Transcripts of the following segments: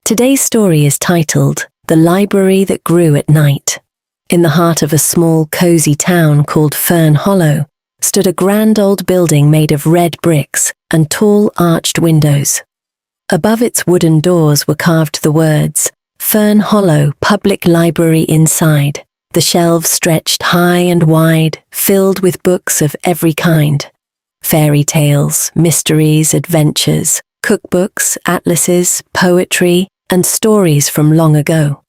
Today's story is titled The Library That Grew at Night. In the heart of a small, cozy town called Fern Hollow stood a grand old building made of red bricks and tall arched windows. Above its wooden doors were carved the words, Fern Hollow Public Library Inside. The shelves stretched high and wide, filled with books of every kind. Fairy tales, mysteries, adventures, cookbooks, atlases, poetry, and stories from long ago.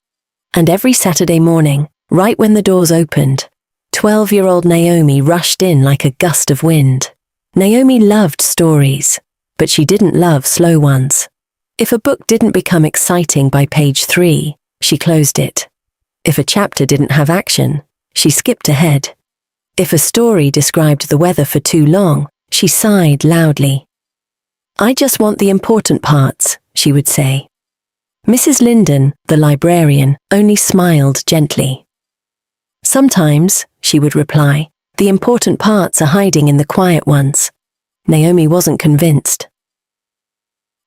And every Saturday morning, right when the doors opened, 12-year-old Naomi rushed in like a gust of wind. Naomi loved stories, but she didn't love slow ones. If a book didn't become exciting by page 3, she closed it. If a chapter didn't have action, she skipped ahead. If a story described the weather for too long, she sighed loudly. "I just want the important parts," she would say. Mrs. Linden, the librarian, only smiled gently. "Sometimes," she would reply, "the important parts are hiding in the quiet ones." Naomi wasn't convinced.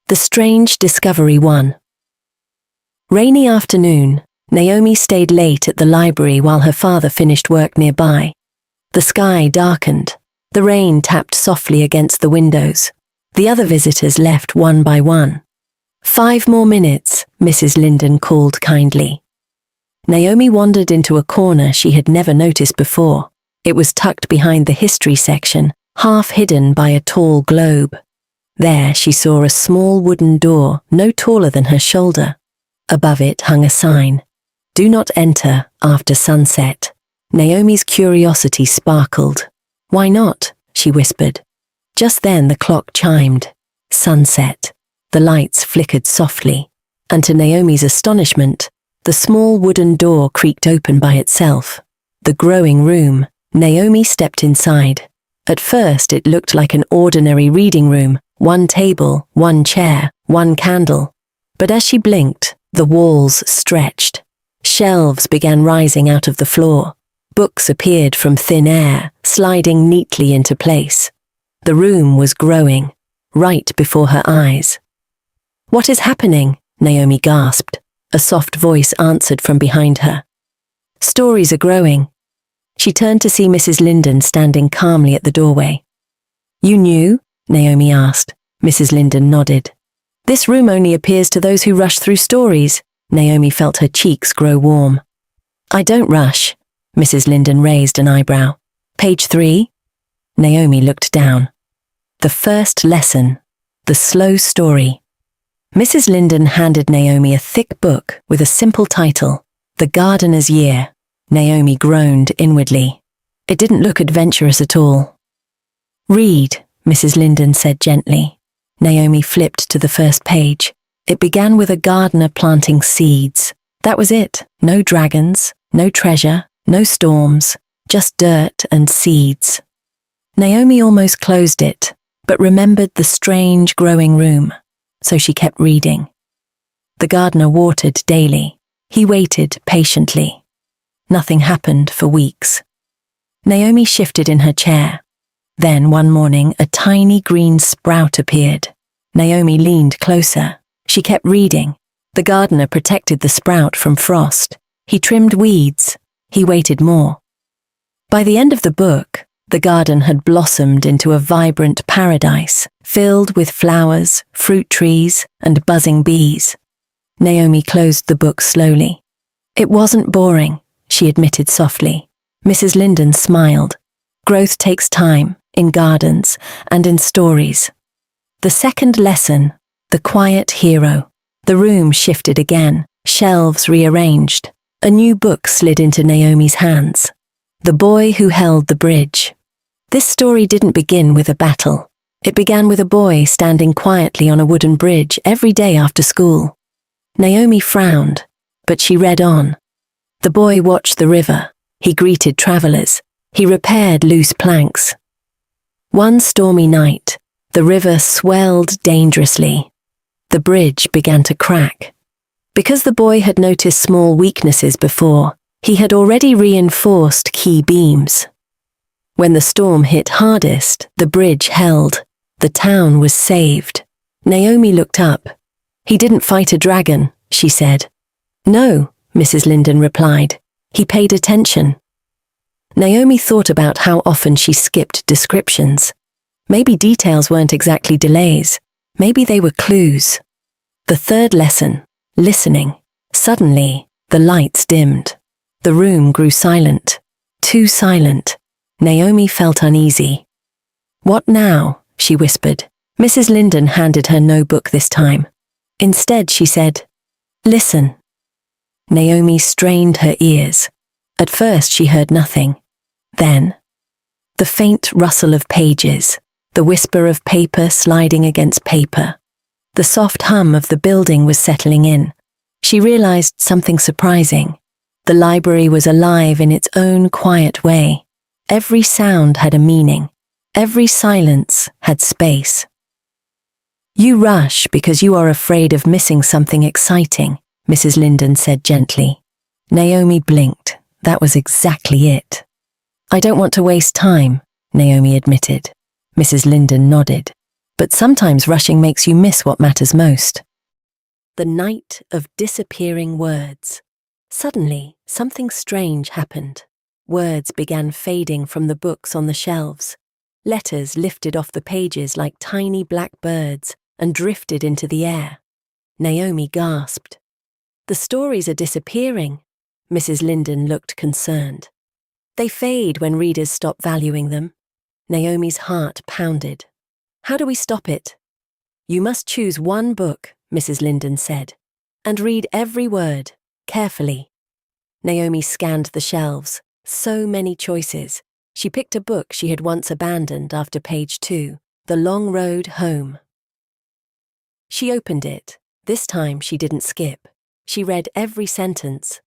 The Strange Discovery 1. Rainy afternoon, Naomi stayed late at the library while her father finished work nearby. The sky darkened. The rain tapped softly against the windows. The other visitors left one by one. "5 more minutes," Mrs. Linden called kindly. Naomi wandered into a corner she had never noticed before. It was tucked behind the history section, half hidden by a tall globe. There she saw a small wooden door, no taller than her shoulder. Above it hung a sign, "Do not enter after sunset." Naomi's curiosity sparkled. "Why not?" she whispered. Just then the clock chimed. Sunset. The lights flickered softly, and to Naomi's astonishment, the small wooden door creaked open by itself. The growing room. Naomi stepped inside. At first it looked like an ordinary reading room, one table, one chair, one candle. But as she blinked, the walls stretched. Shelves began rising out of the floor. Books appeared from thin air, sliding neatly into place. The room was growing, right before her eyes. "What is happening?" Naomi gasped. A soft voice answered from behind her. "Stories are growing." She turned to see Mrs. Linden standing calmly at the doorway. "You knew?" Naomi asked. Mrs. Linden nodded. "This room only appears to those who rush through stories." Naomi felt her cheeks grow warm. "I don't rush." Mrs. Linden raised an eyebrow. "Page 3?" Naomi looked down. The first lesson. The slow story. Mrs. Linden handed Naomi a thick book with a simple title, The Gardener's Year. Naomi groaned inwardly. It didn't look adventurous at all. "Read," Mrs. Linden said gently. Naomi flipped to the first page. It began with a gardener planting seeds. That was it. No dragons, no treasure, no storms, just dirt and seeds. Naomi almost closed it, but remembered the strange growing room, so she kept reading. The gardener watered daily. He waited patiently. Nothing happened for weeks. Naomi shifted in her chair. Then one morning a tiny green sprout appeared. Naomi leaned closer. She kept reading. The gardener protected the sprout from frost. He trimmed weeds. He waited more. By the end of the book, the garden had blossomed into a vibrant paradise, filled with flowers, fruit trees, and buzzing bees. Naomi closed the book slowly. "It wasn't boring," she admitted softly. Mrs. Linden smiled. "Growth takes time, in gardens and in stories." The second lesson, The Quiet Hero. The room shifted again, shelves rearranged. A new book slid into Naomi's hands. The Boy Who Held the Bridge. This story didn't begin with a battle. It began with a boy standing quietly on a wooden bridge every day after school. Naomi frowned, but she read on. The boy watched the river. He greeted travelers. He repaired loose planks. One stormy night, the river swelled dangerously. The bridge began to crack. Because the boy had noticed small weaknesses before, he had already reinforced key beams. When the storm hit hardest, the bridge held. The town was saved. Naomi looked up. He didn't fight a dragon, she said. No, Mrs. Linden replied. He paid attention. Naomi thought about how often she skipped descriptions. Maybe details weren't exactly delays. Maybe they were clues. The third lesson, listening. Suddenly, the lights dimmed. The room grew silent. Too silent. Naomi felt uneasy. What now? She whispered. Mrs. Linden handed her no book this time. Instead, she said, Listen. Naomi strained her ears. At first, she heard nothing. Then, the faint rustle of pages, the whisper of paper sliding against paper. The soft hum of the building was settling in. She realized something surprising. The library was alive in its own quiet way. Every sound had a meaning. Every silence had space. You rush because you are afraid of missing something exciting, Mrs. Linden said gently. Naomi blinked. That was exactly it. I don't want to waste time, Naomi admitted. Mrs. Linden nodded. But sometimes rushing makes you miss what matters most. The night of disappearing words. Suddenly, something strange happened. Words began fading from the books on the shelves. Letters lifted off the pages like tiny black birds and drifted into the air. Naomi gasped. The stories are disappearing. Mrs. Linden looked concerned. They fade when readers stop valuing them. Naomi's heart pounded. How do we stop it? You must choose one book, Mrs. Linden said, and read every word, carefully. Naomi scanned the shelves. So many choices. She picked a book she had once abandoned after page 2, The Long Road Home. She opened it. This time she didn't skip. She read every sentence.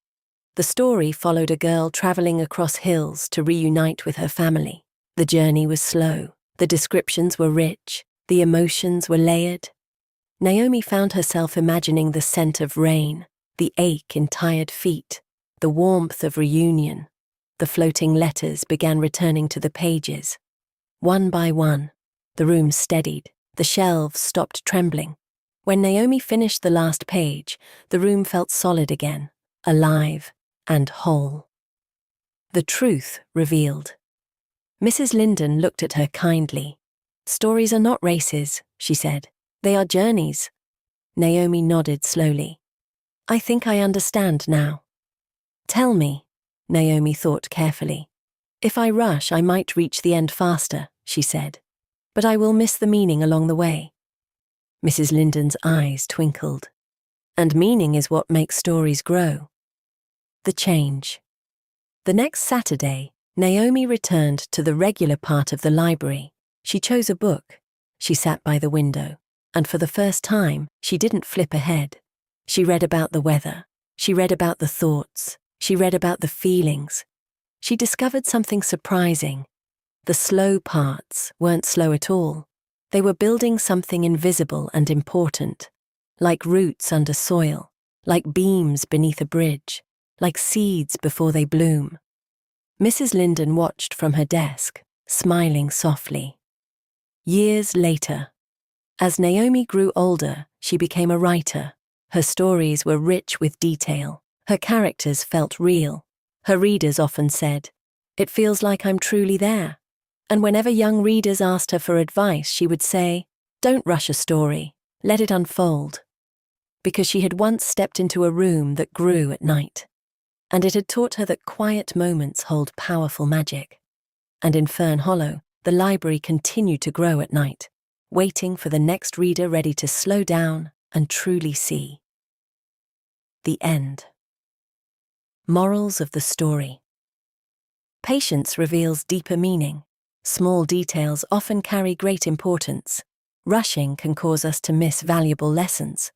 The story followed a girl traveling across hills to reunite with her family. The journey was slow. The descriptions were rich. The emotions were layered. Naomi found herself imagining the scent of rain, the ache in tired feet, the warmth of reunion. The floating letters began returning to the pages. One by one, the room steadied. The shelves stopped trembling. When Naomi finished the last page, the room felt solid again, alive and whole. The truth revealed. Mrs. Linden looked at her kindly. Stories are not races, she said. They are journeys. Naomi nodded slowly. I think I understand now. Tell me, Naomi thought carefully. If I rush, I might reach the end faster, she said. But I will miss the meaning along the way. Mrs. Linden's eyes twinkled. And meaning is what makes stories grow. The change. The next Saturday, Naomi returned to the regular part of the library. She chose a book. She sat by the window, and for the first time, she didn't flip ahead. She read about the weather. She read about the thoughts. She read about the feelings. She discovered something surprising. The slow parts weren't slow at all. They were building something invisible and important, like roots under soil, like beams beneath a bridge, like seeds before they bloom. Mrs. Linden watched from her desk, smiling softly. Years later, as Naomi grew older, she became a writer. Her stories were rich with detail. Her characters felt real. Her readers often said, "It feels like I'm truly there." And whenever young readers asked her for advice, she would say, "Don't rush a story, let it unfold." Because she had once stepped into a room that grew at night. And it had taught her that quiet moments hold powerful magic. And in Fern Hollow, the library continued to grow at night, waiting for the next reader ready to slow down and truly see. The end. Morals of the story. Patience reveals deeper meaning. Small details often carry great importance. Rushing can cause us to miss valuable lessons.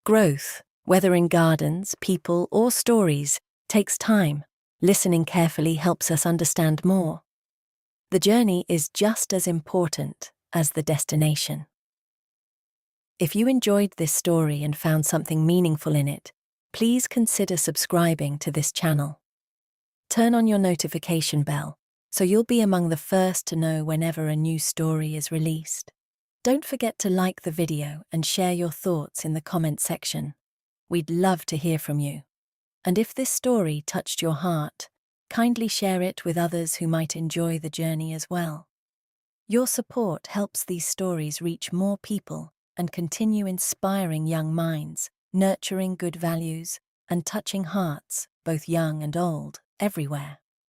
Growth, whether in gardens, people, or stories, takes time. Listening carefully helps us understand more. The journey is just as important as the destination. If you enjoyed this story and found something meaningful in it, please consider subscribing to this channel. Turn on your notification bell so you'll be among the first to know whenever a new story is released. Don't forget to like the video and share your thoughts in the comment section. We'd love to hear from you. And if this story touched your heart, kindly share it with others who might enjoy the journey as well. Your support helps these stories reach more people and continue inspiring young minds, nurturing good values, and touching hearts, both young and old, everywhere.